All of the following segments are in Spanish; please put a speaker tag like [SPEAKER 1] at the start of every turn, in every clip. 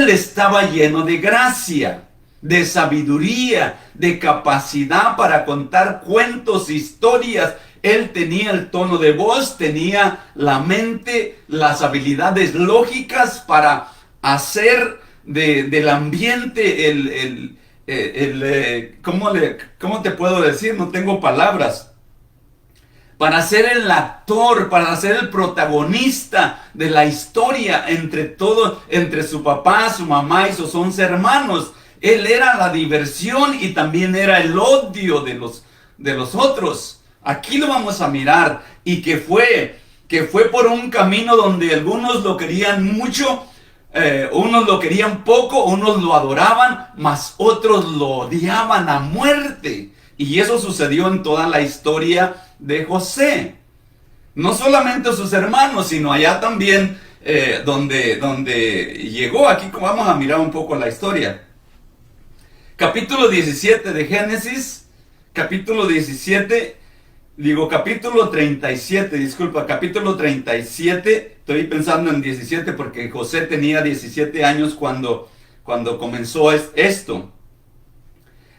[SPEAKER 1] él estaba lleno de gracia, de sabiduría, de capacidad para contar cuentos, historias. Él tenía el tono de voz, tenía la mente, las habilidades lógicas para hacer del ambiente ¿cómo te puedo decir? No tengo palabras. Para ser el actor, para ser el protagonista de la historia entre su papá, su mamá y sus 11 hermanos. Él era la diversión y también era el odio de los otros. Aquí lo vamos a mirar, y que fue por un camino donde algunos lo querían mucho, unos lo querían poco, unos lo adoraban, mas otros lo odiaban a muerte. Y eso sucedió en toda la historia de José. No solamente sus hermanos, sino allá también donde llegó. Aquí vamos a mirar un poco la historia. Capítulo 17 de Génesis, capítulo 37, disculpa, capítulo 37, estoy pensando en 17 porque José tenía 17 años cuando comenzó esto.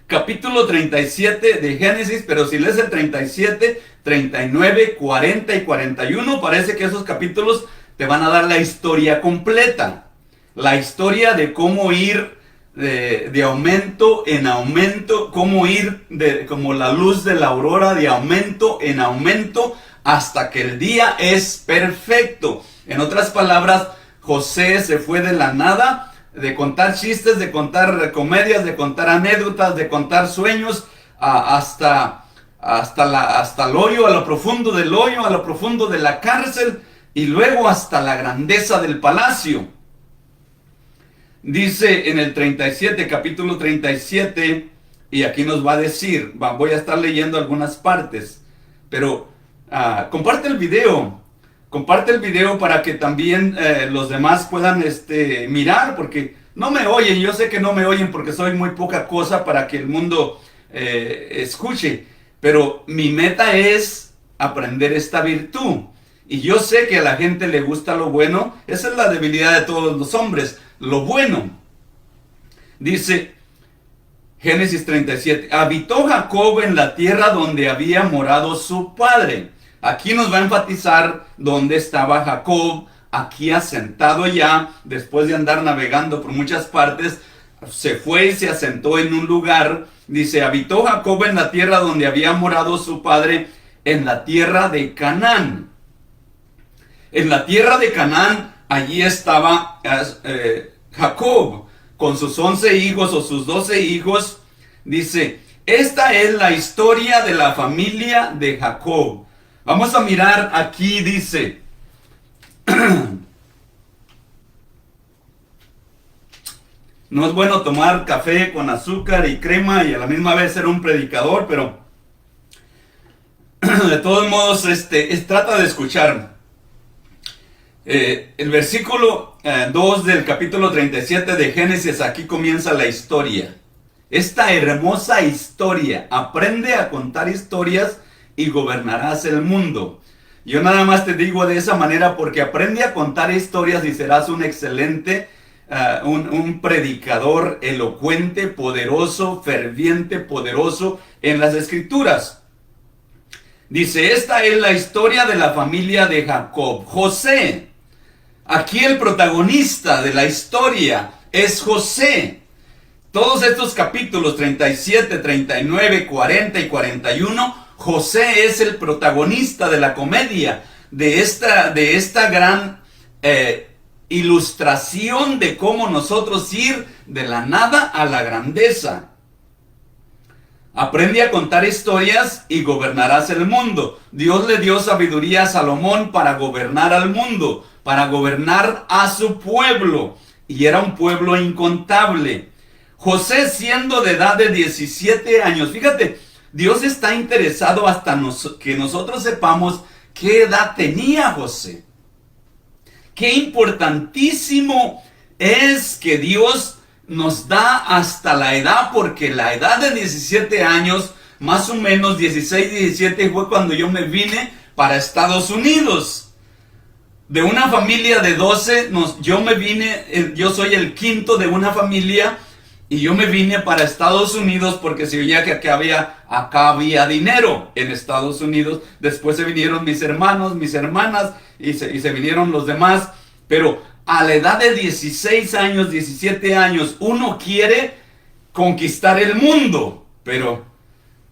[SPEAKER 1] Capítulo 37 de Génesis, pero si lees el 37, 39, 40 y 41, parece que esos capítulos te van a dar la historia completa. La historia de cómo ir de aumento en aumento, cómo ir como la luz de la aurora, de aumento en aumento, hasta que el día es perfecto. En otras palabras, José se fue de la nada, de contar chistes, de contar comedias, de contar anécdotas, de contar sueños, hasta el hoyo, a lo profundo del hoyo, a lo profundo de la cárcel, y luego hasta la grandeza del palacio. Dice en el 37, capítulo 37, y aquí nos va a decir, voy a estar leyendo algunas partes, pero comparte el video para que también los demás puedan mirar, porque no me oyen. Yo sé que no me oyen porque soy muy poca cosa para que el mundo escuche, pero mi meta es aprender esta virtud, y yo sé que a la gente le gusta lo bueno. Esa es la debilidad de todos los hombres, lo bueno. Dice Génesis 37, habitó Jacob en la tierra donde había morado su padre. Aquí nos va a enfatizar dónde estaba Jacob, aquí asentado ya, después de andar navegando por muchas partes, se fue y se asentó en un lugar. Dice, habitó Jacob en la tierra donde había morado su padre, en la tierra de Canaán. En la tierra de Canaán, allí estaba Jacob, con sus 11 hijos o sus 12 hijos. Dice, esta es la historia de la familia de Jacob. Vamos a mirar aquí, dice, no es bueno tomar café con azúcar y crema y a la misma vez ser un predicador, pero de todos modos, trata de escuchar. El versículo 2 del capítulo 37 de Génesis, aquí comienza la historia. Esta hermosa historia, aprende a contar historias y gobernarás el mundo. Yo nada más te digo de esa manera porque aprende a contar historias y serás un excelente, un predicador elocuente, poderoso, ferviente, poderoso en las escrituras. Dice, esta es la historia de la familia de Jacob. José. Aquí el protagonista de la historia es José. Todos estos capítulos 37, 39, 40 y 41, José es el protagonista de la comedia, de esta gran ilustración de cómo nosotros ir de la nada a la grandeza. Aprende a contar historias y gobernarás el mundo. Dios le dio sabiduría a Salomón para gobernar al mundo, para gobernar a su pueblo, y era un pueblo incontable. José, siendo de edad de 17 años, fíjate, Dios está interesado hasta que nosotros sepamos qué edad tenía José. Qué importantísimo es que Dios nos da hasta la edad, porque la edad de 17 años, más o menos 16, 17, fue cuando yo me vine para Estados Unidos. de una familia de 12, yo me vine, yo soy el quinto de una familia, y yo me vine para Estados Unidos porque se veía que acá había dinero en Estados Unidos. Después se vinieron mis hermanos, mis hermanas, y se vinieron los demás. Pero a la edad de 16 años, 17 años, uno quiere conquistar el mundo. Pero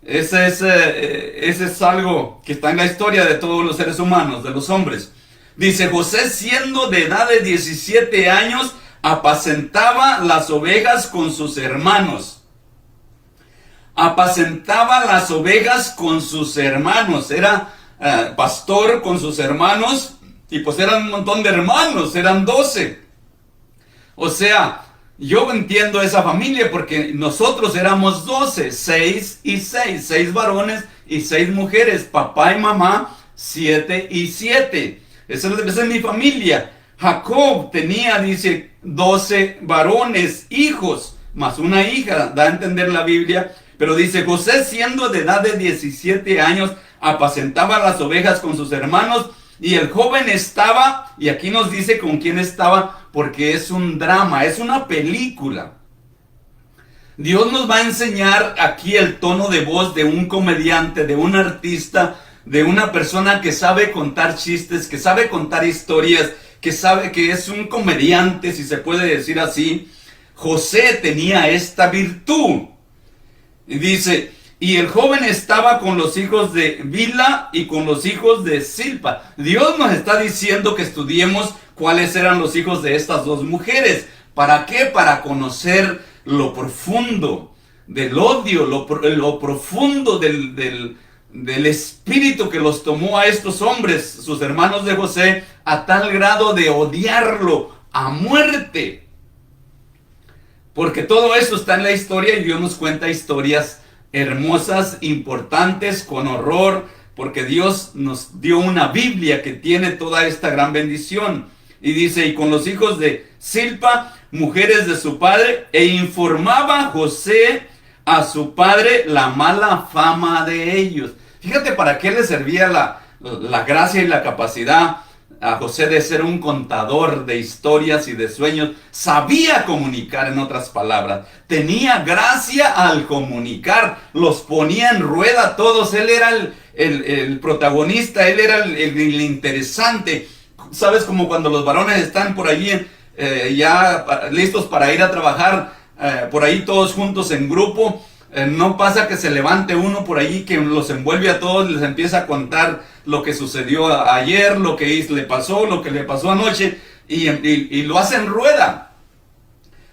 [SPEAKER 1] ese es algo que está en la historia de todos los seres humanos, de los hombres. Dice, José, siendo de edad de 17 años, apacentaba las ovejas con sus hermanos. Apacentaba las ovejas con sus hermanos. Era pastor con sus hermanos. Y pues eran un montón de hermanos. Eran 12. O sea, yo entiendo esa familia porque nosotros éramos 12. 6 y 6. 6 varones y 6 mujeres. Papá y mamá, 7 y 7. Esa es mi familia. Jacob tenía, dice, 12 varones, hijos, más una hija, da a entender la Biblia. Pero dice, José, siendo de edad de 17 años, apacentaba las ovejas con sus hermanos, y el joven estaba, y aquí nos dice con quién estaba, porque es un drama, es una película. Dios nos va a enseñar aquí el tono de voz de un comediante, de un artista, de una persona que sabe contar chistes, que sabe contar historias, que sabe que es un comediante, si se puede decir así. José tenía esta virtud. Y dice, y el joven estaba con los hijos de Bilha y con los hijos de Zilpa. Dios nos está diciendo que estudiemos cuáles eran los hijos de estas dos mujeres. ¿Para qué? Para conocer lo profundo del odio, lo profundo del espíritu que los tomó a estos hombres, sus hermanos de José, a tal grado de odiarlo a muerte. Porque todo eso está en la historia y Dios nos cuenta historias hermosas, importantes, con horror, porque Dios nos dio una Biblia que tiene toda esta gran bendición. Y dice, y con los hijos de Zilpa, mujeres de su padre, e informaba José a su padre la mala fama de ellos. Fíjate para qué le servía la gracia y la capacidad a José de ser un contador de historias y de sueños. Sabía comunicar, en otras palabras. Tenía gracia al comunicar. Los ponía en rueda todos. Él era el protagonista. Él era el interesante. ¿Sabes? Como cuando los varones están por allí ya listos para ir a trabajar. Por ahí todos juntos en grupo. No pasa que se levante uno por allí que los envuelve a todos, les empieza a contar lo que sucedió ayer, lo que le pasó, lo que le pasó anoche, y lo hace en rueda.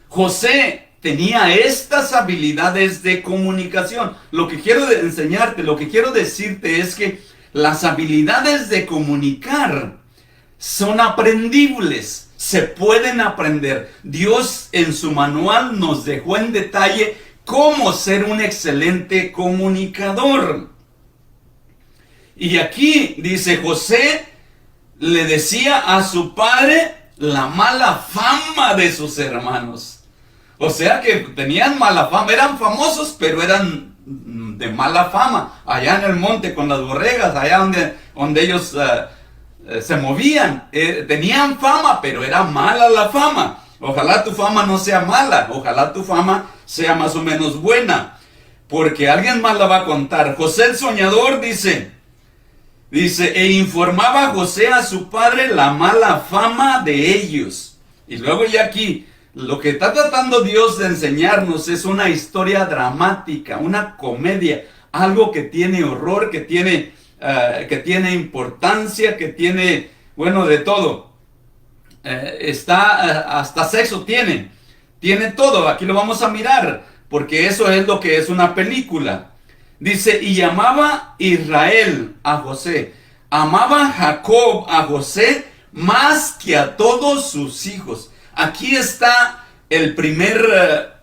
[SPEAKER 1] José tenía estas habilidades de comunicación. Lo que quiero enseñarte, lo que quiero decirte es que las habilidades de comunicar son aprendibles, se pueden aprender. Dios en su manual nos dejó en detalle cómo ser un excelente comunicador. Y aquí dice, José le decía a su padre la mala fama de sus hermanos. O sea que tenían mala fama, eran famosos, pero eran de mala fama. Allá en el monte con las borregas, allá donde ellos se movían, tenían fama, pero era mala la fama. Ojalá tu fama no sea mala, ojalá tu fama sea más o menos buena, porque alguien más la va a contar. José el soñador dice, e informaba a José a su padre la mala fama de ellos. Y luego ya aquí, lo que está tratando Dios de enseñarnos es una historia dramática, una comedia, algo que tiene horror, que tiene importancia, que tiene, bueno, de todo. Hasta sexo tiene todo. Aquí lo vamos a mirar, porque eso es lo que es una película. Dice, y llamaba Israel a José, amaba Jacob a José más que a todos sus hijos. Aquí está el primer,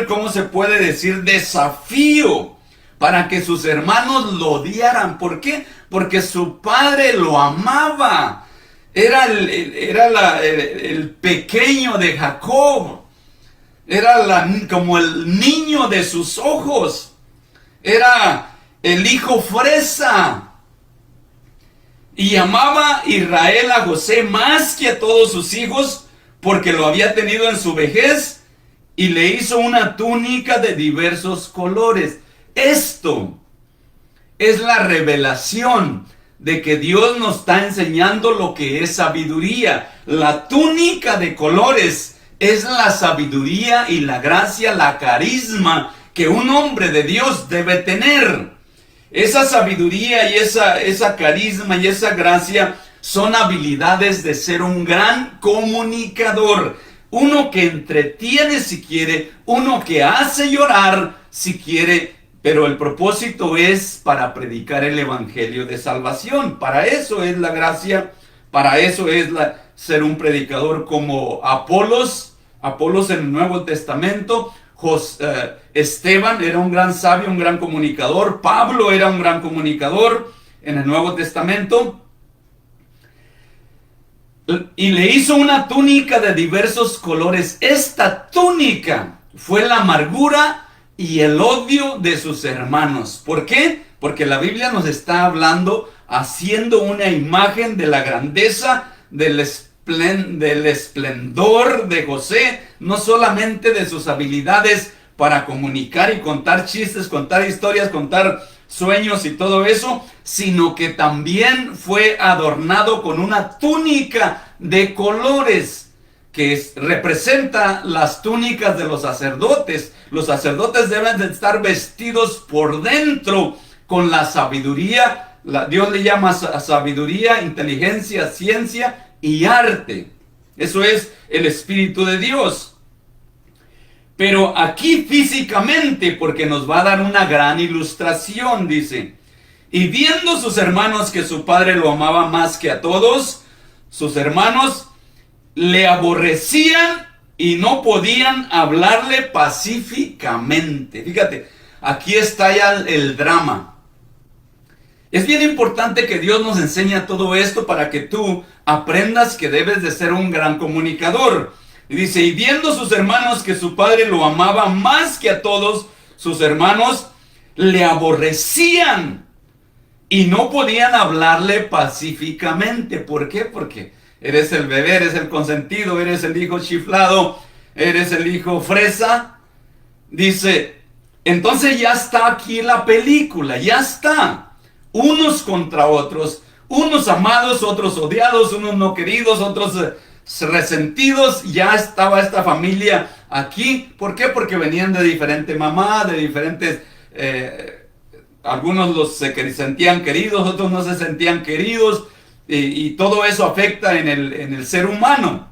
[SPEAKER 1] ¿cómo se puede decir? Desafío para que sus hermanos lo odiaran. ¿Por qué? Porque su padre lo amaba. Era el pequeño de Jacob. Era como el niño de sus ojos. Era el hijo fresa. Y amaba Israel a José más que a todos sus hijos, porque lo había tenido en su vejez, y le hizo una túnica de diversos colores. Esto es la revelación de que Dios nos está enseñando lo que es sabiduría. La túnica de colores es la sabiduría y la gracia, la carisma que un hombre de Dios debe tener. Esa sabiduría y esa carisma y esa gracia son habilidades de ser un gran comunicador. Uno que entretiene si quiere, uno que hace llorar si quiere, pero el propósito es para predicar el evangelio de salvación. Para eso es la gracia, para eso es ser un predicador como Apolos en el Nuevo Testamento. Esteban era un gran sabio, un gran comunicador. Pablo era un gran comunicador en el Nuevo Testamento. Y le hizo una túnica de diversos colores. Esta túnica fue la amargura y el odio de sus hermanos. ¿Por qué? Porque la Biblia nos está hablando, haciendo una imagen de la grandeza, del esplendor de José, no solamente de sus habilidades para comunicar y contar chistes, contar historias, contar sueños y todo eso, sino que también fue adornado con una túnica de colores que representa las túnicas de los sacerdotes. Los sacerdotes deben de estar vestidos por dentro con la sabiduría. Dios le llama sabiduría, inteligencia, ciencia y arte. Eso es el Espíritu de Dios. Pero aquí físicamente, porque nos va a dar una gran ilustración, dice: y viendo sus hermanos que su padre lo amaba más que a todos, sus hermanos le aborrecían y no podían hablarle pacíficamente. Fíjate, aquí está ya el drama. Es bien importante que Dios nos enseñe todo esto para que tú aprendas que debes de ser un gran comunicador. Y dice: y viendo sus hermanos que su padre lo amaba más que a todos, sus hermanos le aborrecían y no podían hablarle pacíficamente. ¿Por qué? Porque eres el bebé, eres el consentido, eres el hijo chiflado, eres el hijo fresa. Dice, entonces ya está aquí la película, ya está. Unos contra otros, unos amados, otros odiados, unos no queridos, otros resentidos. Ya estaba esta familia aquí. ¿Por qué? Porque venían de diferente mamá, de diferentes... algunos se sentían queridos, otros no se sentían queridos. Y todo eso afecta en el ser humano.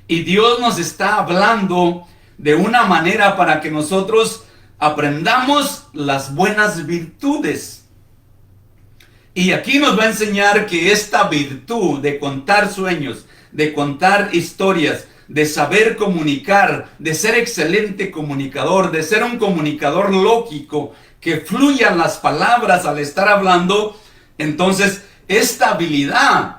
[SPEAKER 1] Y Dios nos está hablando de una manera para que nosotros aprendamos las buenas virtudes. Y aquí nos va a enseñar que esta virtud de contar sueños, de contar historias, de saber comunicar, de ser excelente comunicador, de ser un comunicador lógico, que fluyan las palabras al estar hablando, entonces esta habilidad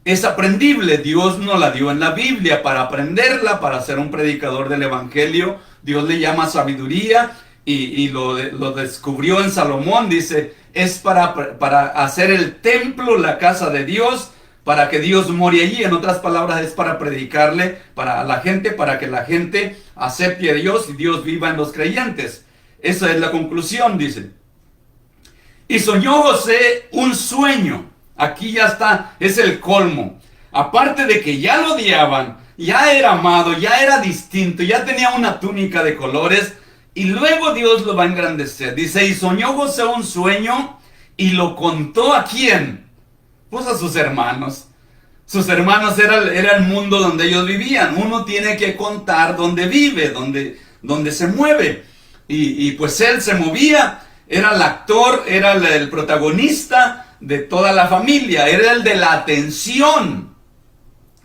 [SPEAKER 1] es aprendible. Dios nos la dio en la Biblia para aprenderla, para ser un predicador del evangelio. Dios le llama sabiduría y lo descubrió en Salomón. Dice, es para hacer el templo, la casa de Dios, para que Dios more allí. En otras palabras, es para predicarle para la gente, para que la gente acepte a Dios y Dios viva en los creyentes. Esa es la conclusión, dice. Y soñó José un sueño. Aquí ya está, es el colmo. Aparte de que ya lo odiaban, ya era amado, ya era distinto, ya tenía una túnica de colores, y luego Dios lo va a engrandecer. Dice, y soñó José un sueño y lo contó ¿a quién? Pues a sus hermanos. Sus hermanos era el mundo donde ellos vivían. Uno tiene que contar dónde vive, dónde se mueve. Y pues él se movía, era el actor, era el protagonista de toda la familia, era el de la atención.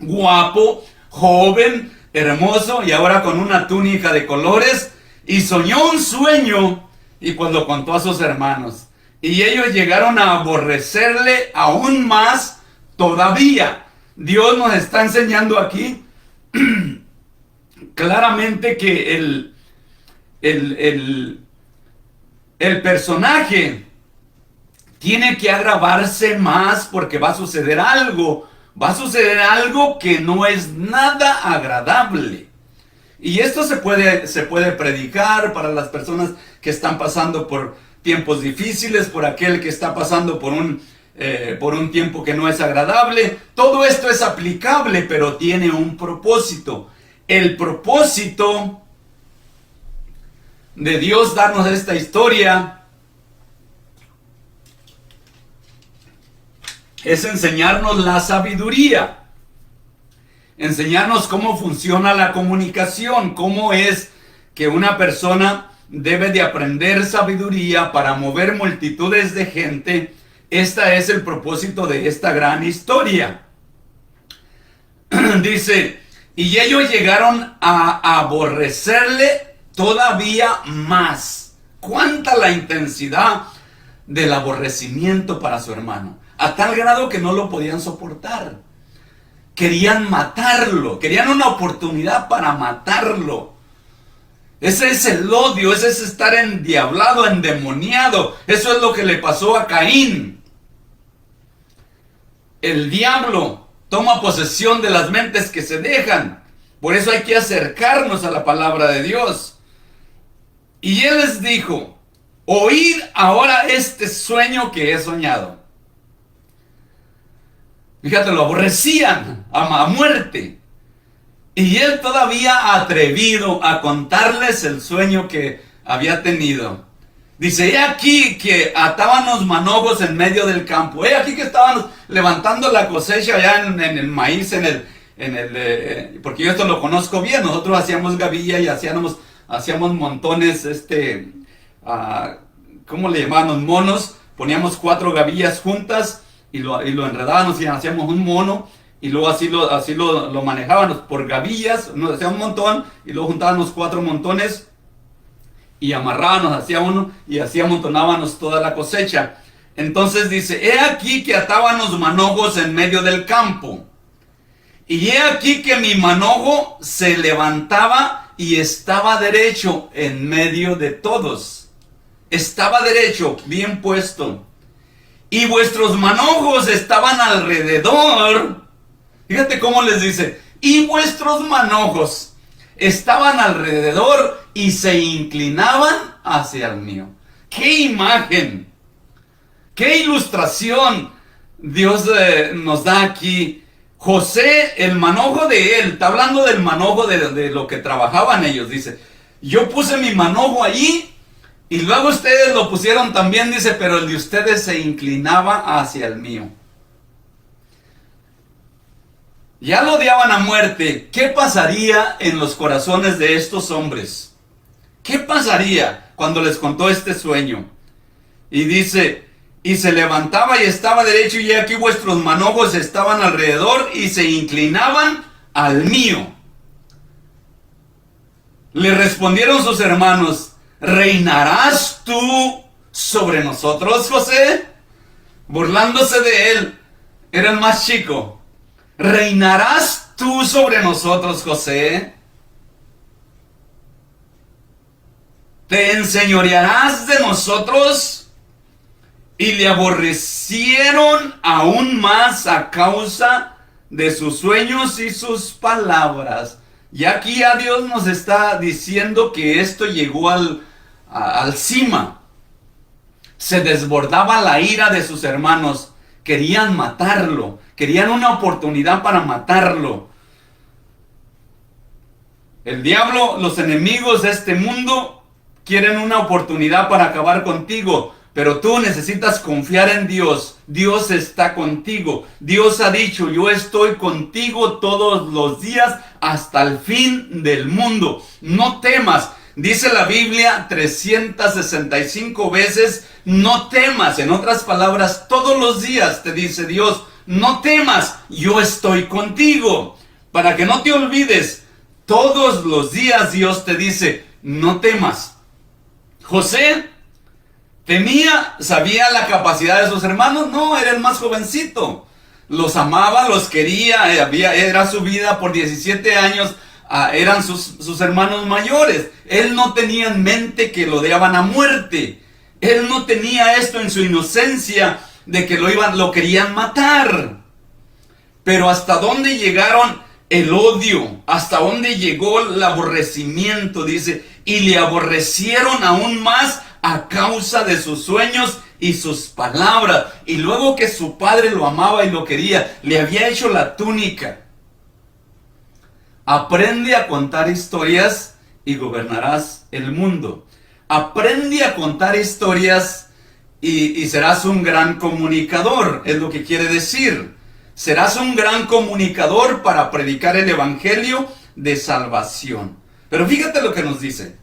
[SPEAKER 1] Guapo, joven, hermoso, y ahora con una túnica de colores. Y soñó un sueño y pues lo contó a sus hermanos. Y ellos llegaron a aborrecerle aún más todavía. Dios nos está enseñando aquí claramente que el personaje tiene que agravarse más porque va a suceder algo. Va a suceder algo que no es nada agradable. Y esto se puede predicar para las personas que están pasando por tiempos difíciles, por aquel que está pasando por un tiempo que no es agradable. Todo esto es aplicable, pero tiene un propósito. El propósito de Dios darnos esta historia es enseñarnos la sabiduría. Enseñarnos cómo funciona la comunicación, cómo es que una persona debe de aprender sabiduría para mover multitudes de gente. Este es el propósito de esta gran historia. Dice, y ellos llegaron a aborrecerle todavía más. ¿Cuánta la intensidad del aborrecimiento para su hermano? A tal grado que no lo podían soportar. Querían matarlo, querían una oportunidad para matarlo. Ese es el odio, ese es estar endiablado, endemoniado. Eso es lo que le pasó a Caín. El diablo toma posesión de las mentes que se dejan. Por eso hay que acercarnos a la palabra de Dios. Y él les dijo, oíd ahora este sueño que he soñado. Fíjate, lo aborrecían a muerte. Y él todavía atrevido a contarles el sueño que había tenido. Dice, he aquí que atábamos manojos en medio del campo. He aquí que estábamos levantando la cosecha allá en el maíz, porque yo esto lo conozco bien. Nosotros hacíamos gavilla y hacíamos montones, ¿cómo le llamábamos? Monos. Poníamos 4 gavillas juntas y lo enredábamos y hacíamos un mono. Y luego así lo manejábamos por gavillas, nos hacíamos un montón y luego juntábamos 4 montones y amarrábamos, hacía uno y así amontonábamos toda la cosecha. Entonces dice, he aquí que atábamos manojos en medio del campo. Y he aquí que mi manojo se levantaba y estaba derecho en medio de todos. Estaba derecho, bien puesto. Y vuestros manojos estaban alrededor. Fíjate cómo les dice, y vuestros manojos estaban alrededor y se inclinaban hacia el mío. ¡Qué imagen! ¡Qué ilustración Dios nos da aquí! José, el manojo de él, está hablando del manojo de lo que trabajaban ellos, dice, yo puse mi manojo allí y luego ustedes lo pusieron también, dice, pero el de ustedes se inclinaba hacia el mío. Ya lo odiaban a muerte. ¿Qué pasaría en los corazones de estos hombres? ¿Qué pasaría cuando les contó este sueño? Y dice, y se levantaba y estaba derecho y aquí vuestros manojos estaban alrededor y se inclinaban al mío. Le respondieron sus hermanos, ¿reinarás tú sobre nosotros, José? Burlándose de él, era el más chico. ¿Reinarás tú sobre nosotros, José? ¿Te enseñorearás de nosotros? Y le aborrecieron aún más a causa de sus sueños y sus palabras. Y aquí a Dios nos está diciendo que esto llegó al cima. Se desbordaba la ira de sus hermanos. Querían matarlo. Querían una oportunidad para matarlo. El diablo, los enemigos de este mundo, quieren una oportunidad para acabar contigo. Pero tú necesitas confiar en Dios. Dios está contigo. Dios ha dicho, yo estoy contigo todos los días hasta el fin del mundo. No temas. Dice la Biblia 365 veces, no temas. En otras palabras, todos los días te dice Dios, no temas, yo estoy contigo. Para que no te olvides, todos los días Dios te dice, no temas. José sabía la capacidad de sus hermanos, no, era el más jovencito. Los amaba, los quería, era su vida por 17 años, eran sus hermanos mayores. Él no tenía en mente que lo odiaban a muerte. Él no tenía esto en su inocencia de que lo querían matar. Pero hasta dónde llegaron el odio, hasta dónde llegó el aborrecimiento, dice, y le aborrecieron aún más a causa de sus sueños y sus palabras. Y luego que su padre lo amaba y lo quería, le había hecho la túnica. Aprende a contar historias y gobernarás el mundo. Aprende a contar historias y serás un gran comunicador, es lo que quiere decir. Serás un gran comunicador para predicar el evangelio de salvación. Pero fíjate lo que nos dice.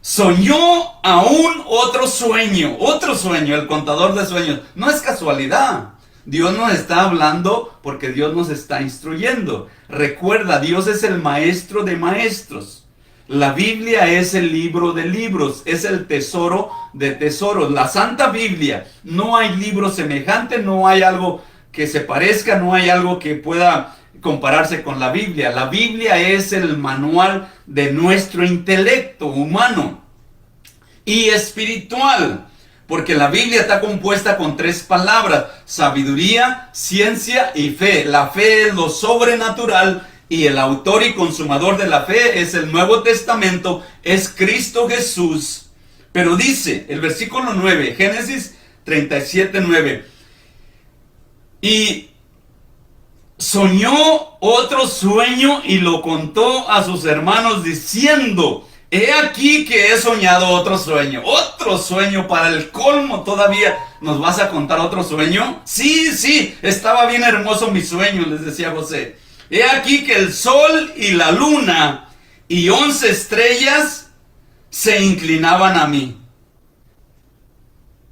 [SPEAKER 1] Soñó aún otro sueño, el contador de sueños. No es casualidad. Dios nos está hablando porque Dios nos está instruyendo. Recuerda, Dios es el maestro de maestros. La Biblia es el libro de libros, es el tesoro de tesoros. La Santa Biblia, no hay libro semejante, no hay algo que se parezca, no hay algo que pueda compararse con la Biblia. La Biblia es el manual de nuestro intelecto humano y espiritual, porque la Biblia está compuesta con 3 palabras: sabiduría, ciencia y fe. La fe es lo sobrenatural y el autor y consumador de la fe es el Nuevo Testamento, es Cristo Jesús. Pero dice el versículo 9, Génesis 37:9, y soñó otro sueño y lo contó a sus hermanos diciendo: he aquí que he soñado otro sueño para el colmo. ¿Todavía nos vas a contar otro sueño? Sí, estaba bien hermoso mi sueño, les decía José. He aquí que el sol y la luna y 11 estrellas se inclinaban a mí.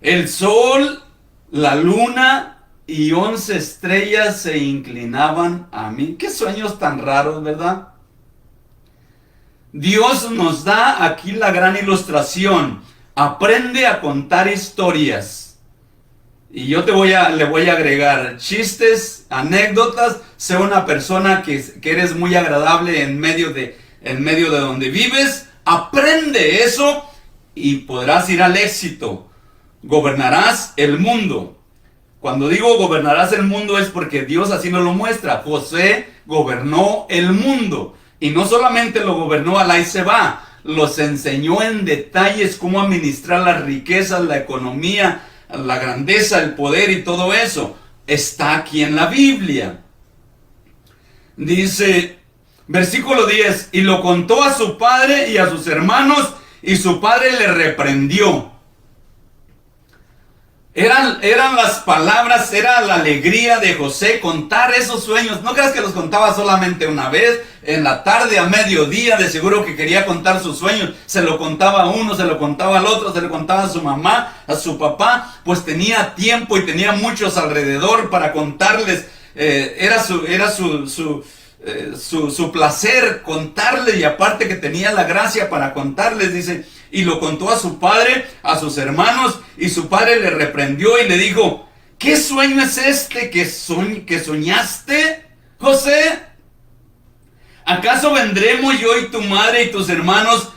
[SPEAKER 1] El sol, la luna y 11 estrellas se inclinaban a mí. Qué sueños tan raros, ¿verdad? Dios nos da aquí la gran ilustración. Aprende a contar historias. Y yo le voy a agregar chistes, anécdotas. Sé una persona que eres muy agradable en medio de donde vives. Aprende eso y podrás ir al éxito. Gobernarás el mundo. Cuando digo gobernarás el mundo es porque Dios así nos lo muestra. José gobernó el mundo. Y no solamente lo gobernó al ahí se va, los enseñó en detalles cómo administrar las riquezas, la economía, la grandeza, el poder y todo eso. Está aquí en la Biblia. Dice, versículo 10, y lo contó a su padre y a sus hermanos, y su padre le reprendió. Eran las palabras, era la alegría de José contar esos sueños. No creas que los contaba solamente una vez, en la tarde, a mediodía, de seguro que quería contar sus sueños. Se lo contaba a uno, se lo contaba al otro, se lo contaba a su mamá, a su papá. Pues tenía tiempo y tenía muchos alrededor para contarles. Era su placer contarles, y aparte que tenía la gracia para contarles, dice, y lo contó a su padre, a sus hermanos, y su padre le reprendió y le dijo: ¿qué sueño es este que soñaste, José? ¿Acaso vendremos yo y tu madre y tus hermanos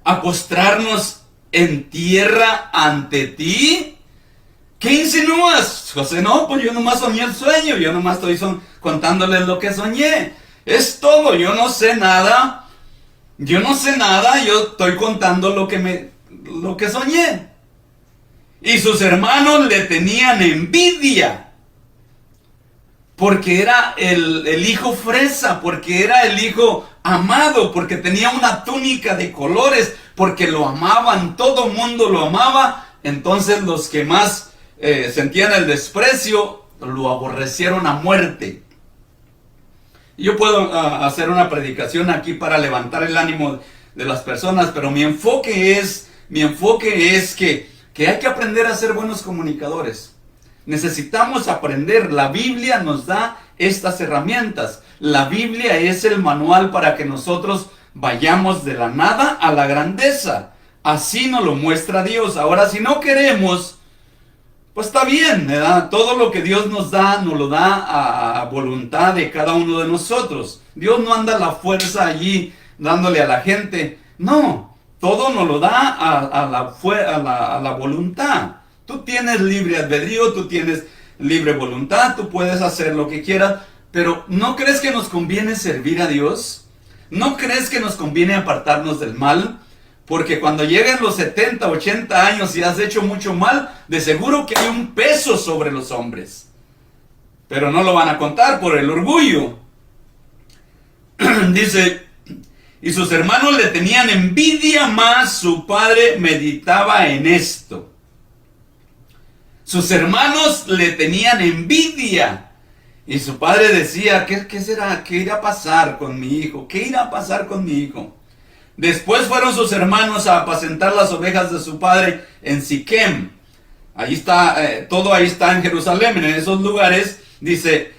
[SPEAKER 1] a postrarnos en tierra ante ti? ¿Qué insinúas, José? No, pues yo nomás soñé el sueño, yo nomás estoy contándoles lo que soñé. Es todo, yo no sé nada, yo estoy contando lo que soñé. Y sus hermanos le tenían envidia, porque era el hijo fresa, porque era el hijo amado, porque tenía una túnica de colores, porque lo amaban, todo mundo lo amaba. Entonces los que más sentían el desprecio, lo aborrecieron a muerte. Yo puedo hacer una predicación aquí para levantar el ánimo de las personas, pero mi enfoque es que hay que aprender a ser buenos comunicadores. Necesitamos aprender. La Biblia nos da estas herramientas. La Biblia es el manual para que nosotros vayamos de la nada a la grandeza. Así nos lo muestra Dios. Ahora, si no queremos, pues está bien, ¿verdad? Todo lo que Dios nos lo da a voluntad de cada uno de nosotros. Dios no anda a la fuerza allí dándole a la gente. No, todo nos lo da a la voluntad. Tú tienes libre albedrío, tú tienes libre voluntad, tú puedes hacer lo que quieras, pero ¿no crees que nos conviene servir a Dios? ¿No crees que nos conviene apartarnos del mal? Porque cuando lleguen los 70, 80 años y has hecho mucho mal, de seguro que hay un peso sobre los hombres. Pero no lo van a contar por el orgullo. Dice, y sus hermanos le tenían envidia, mas su padre meditaba en esto. Sus hermanos le tenían envidia. Y su padre decía, ¿qué será? ¿Qué irá a pasar con mi hijo? ¿Qué irá a pasar con mi hijo? Después fueron sus hermanos a apacentar las ovejas de su padre en Siquem. Ahí está, todo ahí está en Jerusalén, en esos lugares. Dice,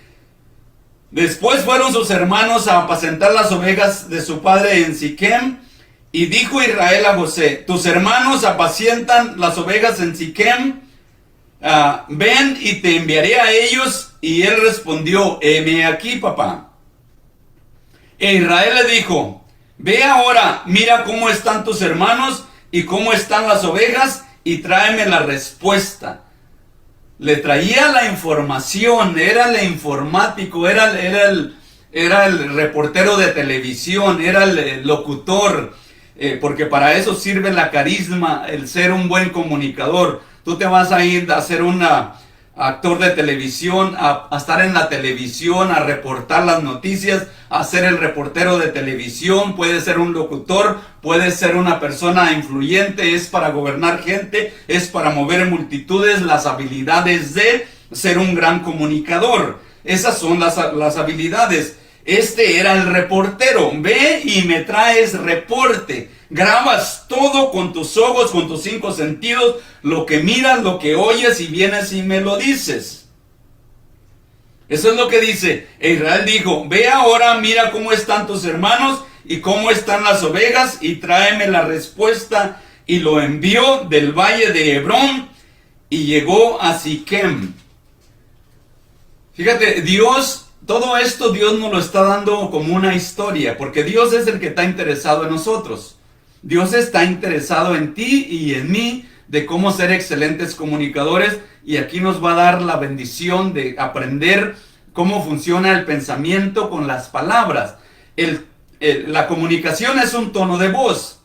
[SPEAKER 1] después fueron sus hermanos a apacentar las ovejas de su padre en Siquem. Y dijo Israel a José, tus hermanos apacientan las ovejas en Siquem. Ven y te enviaré a ellos. Y él respondió, heme aquí, papá. E Israel le dijo, ve ahora, mira cómo están tus hermanos y cómo están las ovejas y tráeme la respuesta. Le traía la información, era el informático, era el reportero de televisión, era el locutor, porque para eso sirve la carisma, el ser un buen comunicador. Tú te vas a ir a ser actor de televisión, a estar en la televisión, a reportar las noticias, a ser el reportero de televisión, puede ser un locutor, puede ser una persona influyente, es para gobernar gente, es para mover multitudes, las habilidades de ser un gran comunicador. Esas son las habilidades. Este era el reportero. Ve y me traes reporte. Grabas todo con tus ojos, con tus 5 sentidos, lo que miras, lo que oyes, y vienes y me lo dices. Eso es lo que dice. E Israel dijo, ve ahora, mira cómo están tus hermanos y cómo están las ovejas, y tráeme la respuesta. Y lo envió del valle de Hebrón y llegó a Siquem. Fíjate, Dios, todo esto Dios nos lo está dando como una historia, porque Dios es el que está interesado en nosotros. Dios está interesado en ti y en mí, de cómo ser excelentes comunicadores, y aquí nos va a dar la bendición de aprender cómo funciona el pensamiento con las palabras. La comunicación es un tono de voz.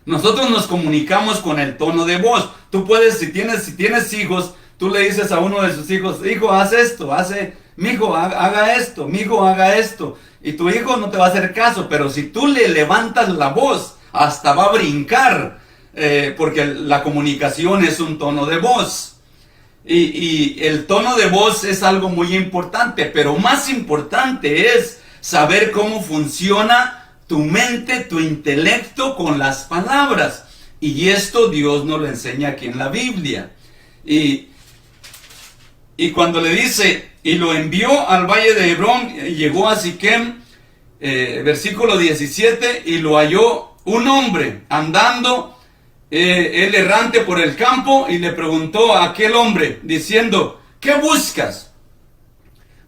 [SPEAKER 1] Nosotros nos comunicamos con el tono de voz. Tú puedes, si tienes hijos, tú le dices a uno de sus hijos, hijo, haz esto, mijo, haga esto, mijo, haga esto. Y tu hijo no te va a hacer caso, pero si tú le levantas la voz, hasta va a brincar, porque la comunicación es un tono de voz. Y el tono de voz es algo muy importante, pero más importante es saber cómo funciona tu mente, tu intelecto con las palabras. Y esto Dios nos lo enseña aquí en la Biblia. Y cuando le dice, y lo envió al valle de Hebrón, llegó a Siquem, versículo 17, y lo halló un hombre andando, él errante por el campo, y le preguntó a aquel hombre, diciendo, ¿qué buscas?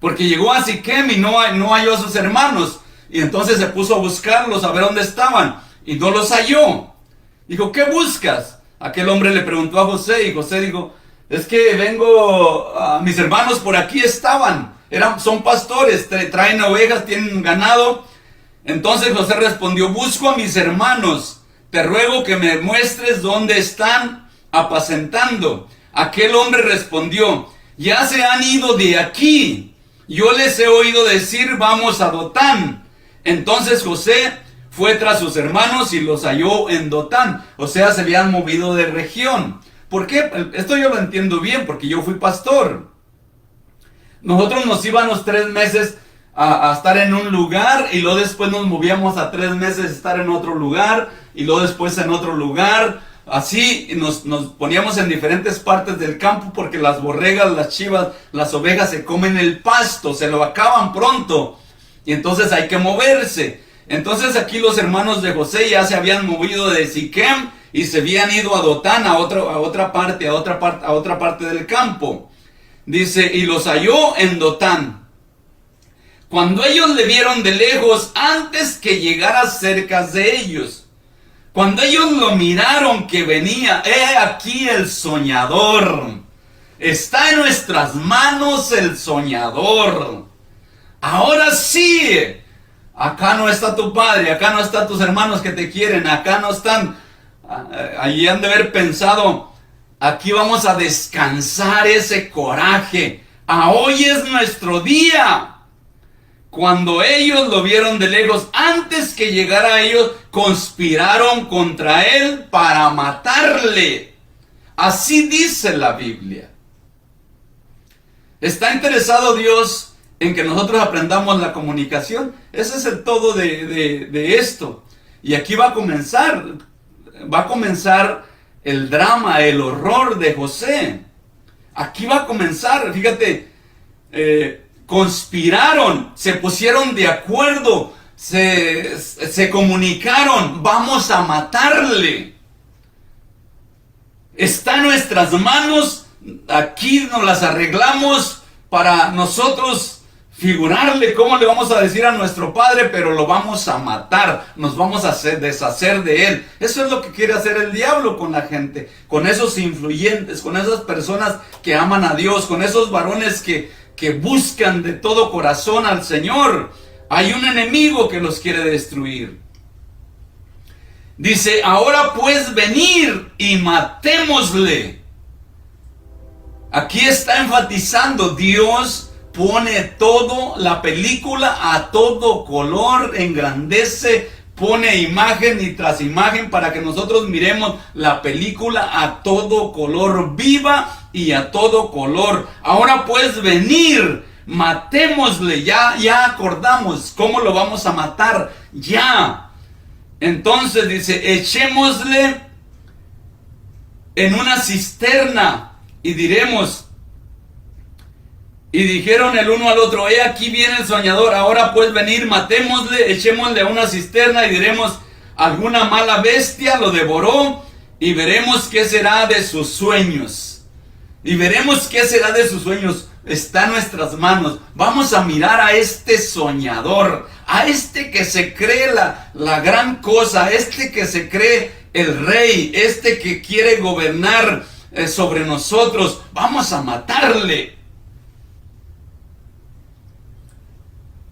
[SPEAKER 1] Porque llegó a Siquem y no halló a sus hermanos, y entonces se puso a buscarlos, a ver dónde estaban, y no los halló. Dijo, ¿qué buscas? Aquel hombre le preguntó a José, y José dijo, es que vengo, mis hermanos por aquí estaban, son pastores, traen ovejas, tienen ganado. Entonces José respondió, busco a mis hermanos, te ruego que me muestres dónde están apacentando. Aquel hombre respondió, ya se han ido de aquí, yo les he oído decir, vamos a Dotán. Entonces José fue tras sus hermanos y los halló en Dotán, o sea, se habían movido de región. ¿Por qué? Esto yo lo entiendo bien, porque yo fui pastor. Nosotros nos íbamos 3 meses a estar en un lugar, y luego después nos movíamos a 3 meses a estar en otro lugar, y luego después en otro lugar. Así nos poníamos en diferentes partes del campo, porque las borregas, las chivas, las ovejas se comen el pasto, se lo acaban pronto, y entonces hay que moverse. Entonces aquí los hermanos de José ya se habían movido de Siquem y se habían ido a Dotán, a otra parte del campo. Dice, y los halló en Dotán. Cuando ellos le vieron de lejos, antes que llegara cerca de ellos. Cuando ellos lo miraron que venía, he aquí el soñador. Está en nuestras manos el soñador. Ahora sí, acá no está tu padre, acá no están tus hermanos que te quieren, acá no están. Allí han de haber pensado, aquí vamos a descansar ese coraje. Hoy es nuestro día. Cuando ellos lo vieron de lejos, antes que llegara a ellos, conspiraron contra él para matarle. Así dice la Biblia. ¿Está interesado Dios en que nosotros aprendamos la comunicación? Ese es el todo de esto. Y aquí va a comenzar el drama, el horror de José. Aquí va a comenzar, fíjate, conspiraron, se pusieron de acuerdo, se comunicaron, vamos a matarle. Está en nuestras manos, aquí nos las arreglamos para nosotros figurarle cómo le vamos a decir a nuestro padre, pero lo vamos a matar, nos vamos a deshacer de él. Eso es lo que quiere hacer el diablo con la gente, con esos influyentes, con esas personas que aman a Dios, con esos varones que buscan de todo corazón al Señor. Hay un enemigo que los quiere destruir. Dice, ahora pues venir y matémosle. Aquí está enfatizando, Dios pone todo, la película a todo color, engrandece, pone imagen y tras imagen para que nosotros miremos la película a todo color, viva y a todo color. Ahora pues venir, matémosle, ya acordamos cómo lo vamos a matar, ya. Entonces dice, echémosle en una cisterna y diremos, y dijeron el uno al otro, he aquí viene el soñador, ahora pues venir, matémosle, echémosle a una cisterna y diremos, alguna mala bestia lo devoró y veremos qué será de sus sueños. Y veremos qué será de sus sueños. Está en nuestras manos. Vamos a mirar a este soñador, a este que se cree la gran cosa, a este que se cree el rey, este que quiere gobernar sobre nosotros. Vamos a matarle.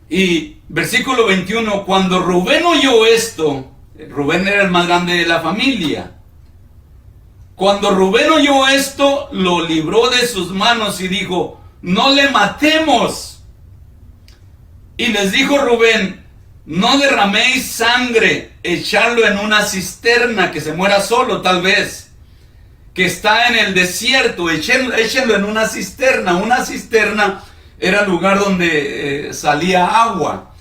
[SPEAKER 1] Y versículo 21, cuando Rubén oyó esto, Rubén era el más grande de la familia. Cuando Rubén oyó esto, lo libró de sus manos y dijo, no le matemos. Y les dijo Rubén, no derraméis sangre, echarlo en una cisterna, que se muera solo tal vez, que está en el desierto, échenlo en una cisterna. Una cisterna era el lugar donde salía agua.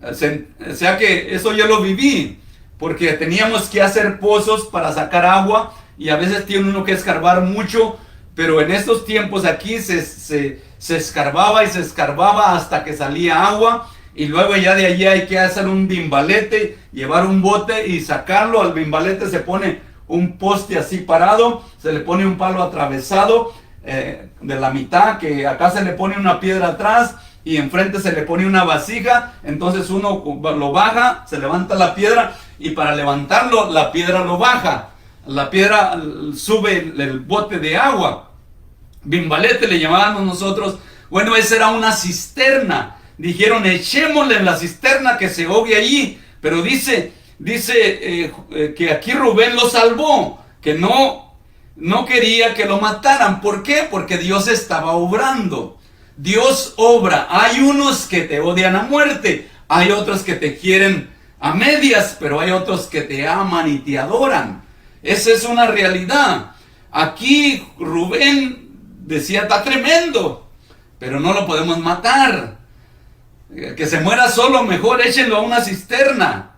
[SPEAKER 1] O sea que eso yo lo viví, porque teníamos que hacer pozos para sacar agua y a veces tiene uno que escarbar mucho, pero en estos tiempos aquí se escarbaba y se escarbaba hasta que salía agua y luego ya de allí hay que hacer un bimbalete, llevar un bote y sacarlo. Al bimbalete se pone un poste así parado, se le pone un palo atravesado de la mitad, que acá se le pone una piedra atrás y enfrente se le pone una vasija. Entonces uno lo baja, se levanta la piedra y para levantarlo la piedra lo baja, la piedra sube el bote de agua. Bimbalete le llamábamos nosotros. Bueno, esa era una cisterna. Dijeron, echémosle en la cisterna que se ahogue allí. Pero dice que aquí Rubén lo salvó, que no quería que lo mataran. ¿Por qué? Porque Dios estaba obrando. Dios obra. Hay unos que te odian a muerte, hay otros que te quieren a medias, pero hay otros que te aman y te adoran. Esa es una realidad. Aquí Rubén decía, está tremendo, pero no lo podemos matar. Que se muera solo, mejor échenlo a una cisterna.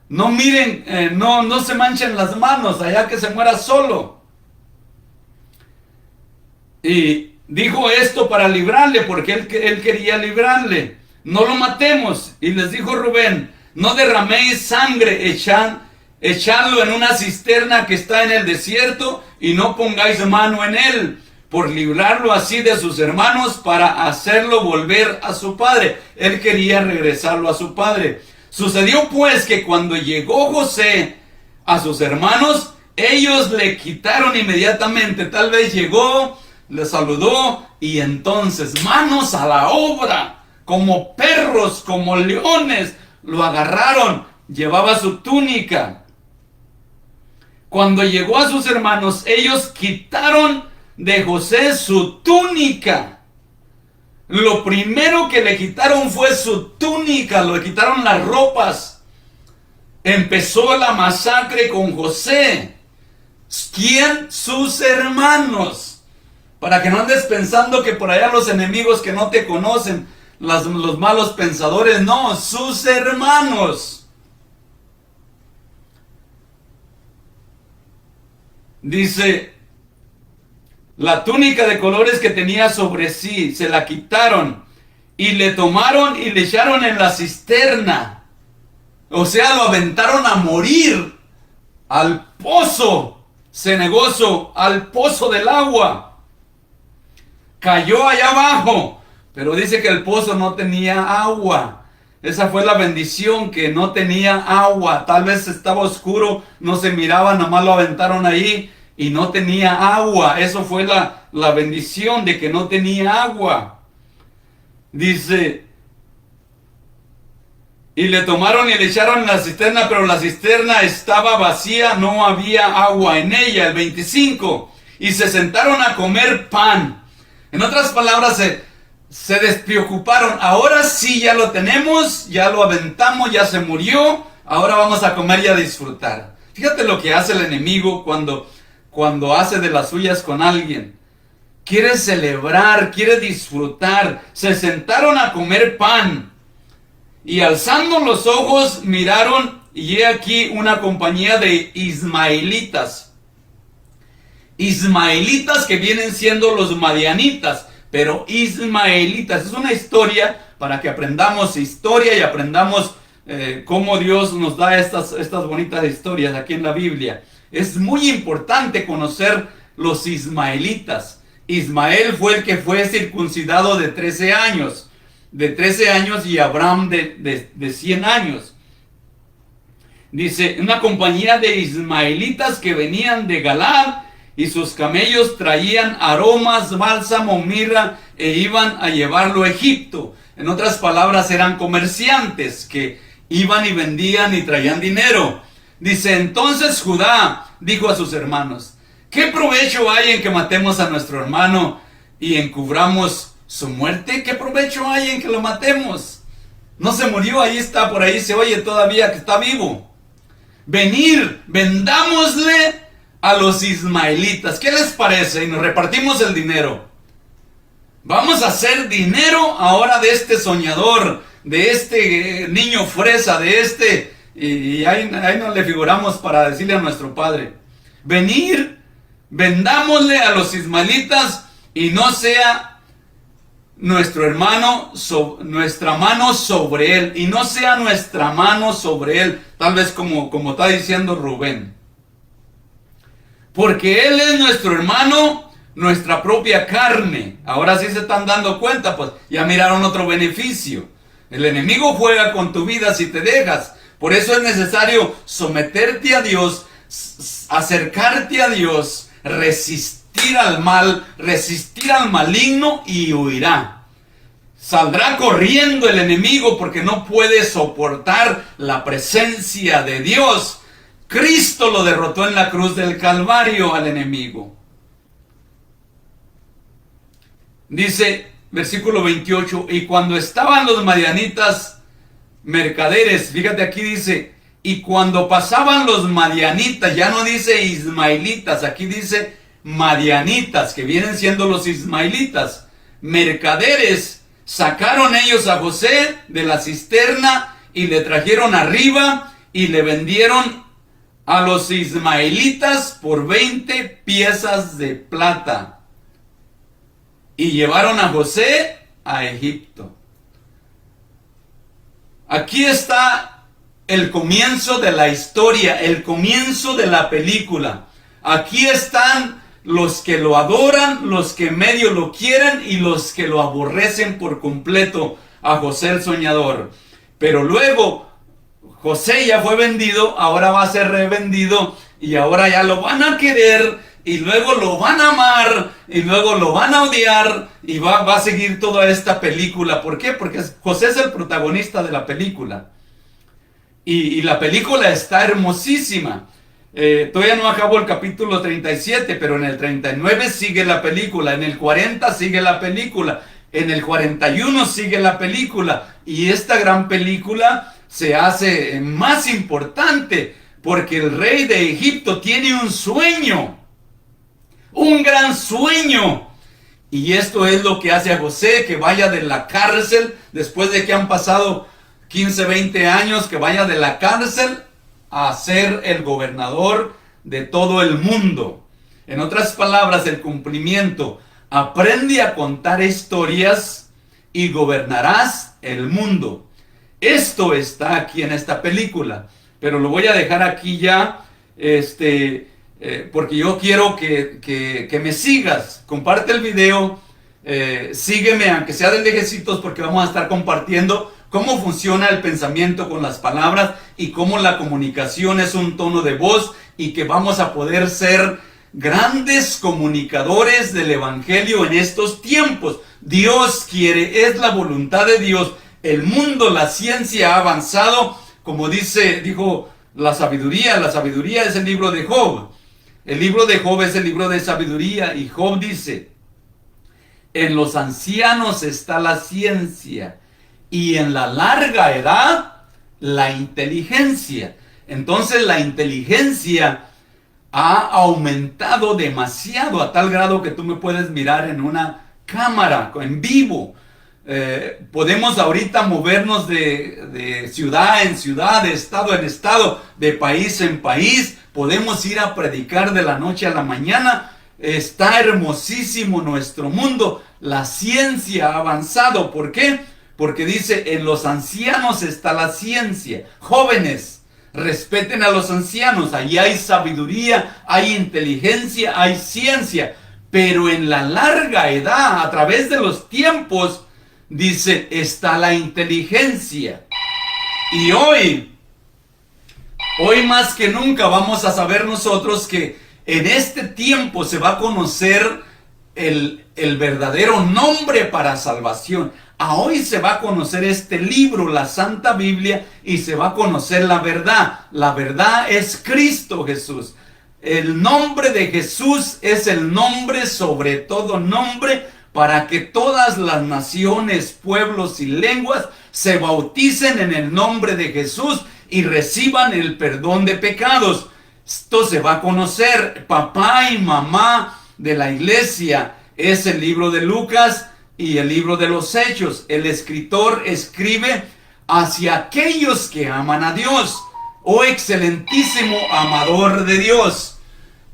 [SPEAKER 1] No miren, no se manchen las manos, allá que se muera solo. Y dijo esto para librarle, porque él quería librarle. No lo matemos. Y les dijo Rubén, no derraméis sangre, echadlo en una cisterna que está en el desierto y no pongáis mano en él, por librarlo así de sus hermanos, para hacerlo volver a su padre. Él quería regresarlo a su padre. Sucedió pues que cuando llegó José a sus hermanos, ellos le quitaron inmediatamente. Tal vez llegó, le saludó y entonces manos a la obra, como perros, como leones, lo agarraron. Llevaba su túnica. Cuando llegó a sus hermanos, ellos quitaron de José su túnica. Lo primero que le quitaron fue su túnica, le quitaron las ropas. Empezó la masacre con José. ¿Quién? Sus hermanos. Para que no andes pensando que por allá los enemigos que no te conocen, los malos pensadores, no, sus hermanos. Dice, la túnica de colores que tenía sobre sí, se la quitaron y le tomaron y le echaron en la cisterna. O sea, lo aventaron a morir al pozo cenagoso, al pozo del agua. Cayó allá abajo, pero dice que el pozo no tenía agua. Esa fue la bendición, que no tenía agua. Tal vez estaba oscuro, no se miraba, nomás lo aventaron ahí y no tenía agua. Eso fue la bendición, de que no tenía agua. Dice, y le tomaron y le echaron en la cisterna, pero la cisterna estaba vacía, no había agua en ella. El 25, y se sentaron a comer pan. En otras palabras, se despreocuparon. Ahora sí, ya lo tenemos, ya lo aventamos, ya se murió, ahora vamos a comer y a disfrutar. Fíjate lo que hace el enemigo cuando hace de las suyas con alguien. Quiere celebrar, quiere disfrutar. Se sentaron a comer pan y alzando los ojos miraron, y he aquí una compañía de ismaelitas. Ismaelitas que vienen siendo los madianitas. Pero ismaelitas, es una historia para que aprendamos historia y aprendamos cómo Dios nos da estas bonitas historias aquí en la Biblia. Es muy importante conocer los ismaelitas. Ismael fue el que fue circuncidado de 13 años. De 13 años y Abraham de 100 años. Dice, una compañía de ismaelitas que venían de Galaad, y sus camellos traían aromas, bálsamo, mirra, e iban a llevarlo a Egipto. En otras palabras, eran comerciantes que iban y vendían y traían dinero. Dice, entonces Judá dijo a sus hermanos, ¿qué provecho hay en que matemos a nuestro hermano y encubramos su muerte? ¿Qué provecho hay en que lo matemos? No se murió, ahí está, por ahí se oye todavía que está vivo. Venir, vendámosle a los ismaelitas. ¿Qué les parece? Y nos repartimos el dinero. Vamos a hacer dinero ahora de este soñador, de este niño fresa, de este... Y ahí nos le figuramos para decirle a nuestro padre, venir, vendámosle a los ismaelitas y no sea nuestro hermano, nuestra mano sobre él, y no sea nuestra mano sobre él, tal vez como está diciendo Rubén. Porque él es nuestro hermano, nuestra propia carne. Ahora sí se están dando cuenta, pues ya miraron otro beneficio. El enemigo juega con tu vida si te dejas. Por eso es necesario someterte a Dios, acercarte a Dios, resistir al mal, resistir al maligno y huirá. Saldrá corriendo el enemigo porque no puede soportar la presencia de Dios. Cristo lo derrotó en la cruz del Calvario al enemigo. Dice, versículo 28, y cuando estaban los madianitas mercaderes, fíjate aquí dice, y cuando pasaban los madianitas, ya no dice ismaelitas, aquí dice madianitas, que vienen siendo los ismaelitas, mercaderes, sacaron ellos a José de la cisterna y le trajeron arriba y le vendieron a los ismaelitas por 20 piezas de plata. Y llevaron a José a Egipto. Aquí está el comienzo de la historia, el comienzo de la película. Aquí están los que lo adoran, los que medio lo quieren y los que lo aborrecen por completo a José el soñador. Pero luego José ya fue vendido, ahora va a ser revendido y ahora ya lo van a querer y luego lo van a amar y luego lo van a odiar y va a seguir toda esta película. ¿Por qué? Porque José es el protagonista de la película. Y la película está hermosísima. Todavía no acabó el capítulo 37, pero en el 39 sigue la película, en el 40 sigue la película, en el 41 sigue la película. Y esta gran película se hace más importante porque el rey de Egipto tiene un sueño, un gran sueño. Y esto es lo que hace a José, que vaya de la cárcel, después de que han pasado 15, 20 años, que vaya de la cárcel a ser el gobernador de todo el mundo. En otras palabras, el cumplimiento: aprende a contar historias y gobernarás el mundo. Esto está aquí en esta película, pero lo voy a dejar aquí ya, porque yo quiero que me sigas. Comparte el video, sígueme, aunque sea de lejecitos, porque vamos a estar compartiendo cómo funciona el pensamiento con las palabras y cómo la comunicación es un tono de voz y que vamos a poder ser grandes comunicadores del evangelio en estos tiempos. Dios quiere, es la voluntad de Dios. El mundo, la ciencia ha avanzado, como dijo la sabiduría es el libro de Job. El libro de Job es el libro de sabiduría y Job dice: en los ancianos está la ciencia y en la larga edad la inteligencia. Entonces la inteligencia ha aumentado demasiado, a tal grado que tú me puedes mirar en una cámara, en vivo. Podemos ahorita movernos de ciudad en ciudad, de estado en estado, de país en país. Podemos ir a predicar de la noche a la mañana. Está hermosísimo nuestro mundo. La ciencia ha avanzado. ¿Por qué? Porque dice: en los ancianos está la ciencia. Jóvenes, respeten a los ancianos. Allí hay sabiduría, hay inteligencia, hay ciencia. Pero en la larga edad, a través de los tiempos, dice, está la inteligencia. Y hoy más que nunca vamos a saber nosotros que en este tiempo se va a conocer el verdadero nombre para salvación. Hoy se va a conocer este libro, la Santa Biblia, y se va a conocer la verdad. La verdad es Cristo Jesús. El nombre de Jesús es el nombre sobre todo nombre, para que todas las naciones, pueblos y lenguas se bauticen en el nombre de Jesús y reciban el perdón de pecados. Esto se va a conocer. Papá y mamá de la iglesia es el libro de Lucas y el libro de los Hechos. El escritor escribe hacia aquellos que aman a Dios. Oh excelentísimo amador de Dios,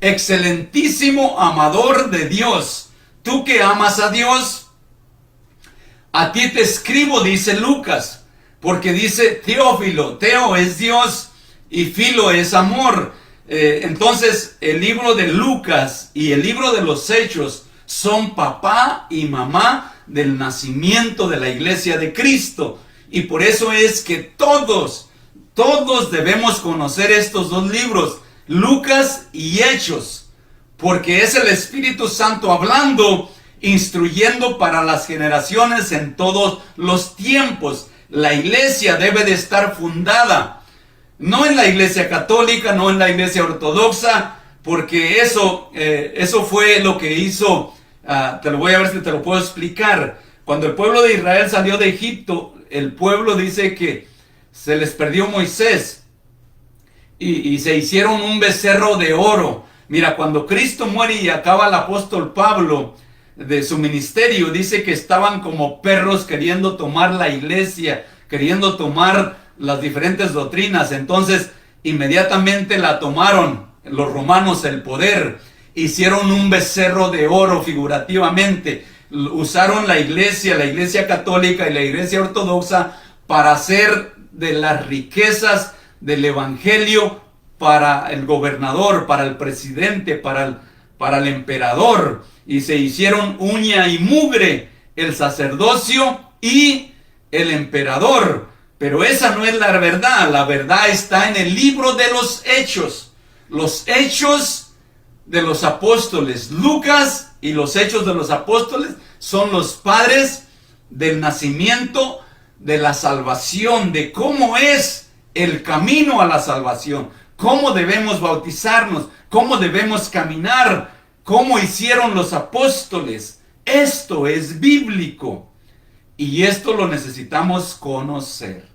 [SPEAKER 1] excelentísimo amador de Dios. Tú que amas a Dios, a ti te escribo, dice Lucas, porque dice Teófilo. Teo es Dios y Filo es amor. Entonces el libro de Lucas y el libro de los Hechos son papá y mamá del nacimiento de la iglesia de Cristo. Y por eso es que todos debemos conocer estos dos libros, Lucas y Hechos. Porque es el Espíritu Santo hablando, instruyendo para las generaciones en todos los tiempos. La iglesia debe de estar fundada, no en la iglesia católica, no en la iglesia ortodoxa, porque eso fue lo que hizo, te lo voy a ver si te lo puedo explicar. Cuando el pueblo de Israel salió de Egipto, el pueblo dice que se les perdió Moisés y se hicieron un becerro de oro. Mira, cuando Cristo muere y acaba el apóstol Pablo de su ministerio, dice que estaban como perros queriendo tomar la iglesia, queriendo tomar las diferentes doctrinas. Entonces, inmediatamente la tomaron los romanos, el poder. Hicieron un becerro de oro figurativamente. Usaron la iglesia católica y la iglesia ortodoxa para hacer de las riquezas del evangelio para el gobernador, para el presidente, para el emperador. Y se hicieron uña y mugre el sacerdocio y el emperador. Pero esa no es la verdad está en el libro de los hechos de los apóstoles. Lucas y los hechos de los apóstoles son los padres del nacimiento de la salvación, de cómo es el camino a la salvación, cómo debemos bautizarnos, cómo debemos caminar, cómo hicieron los apóstoles. Esto es bíblico y esto lo necesitamos conocer.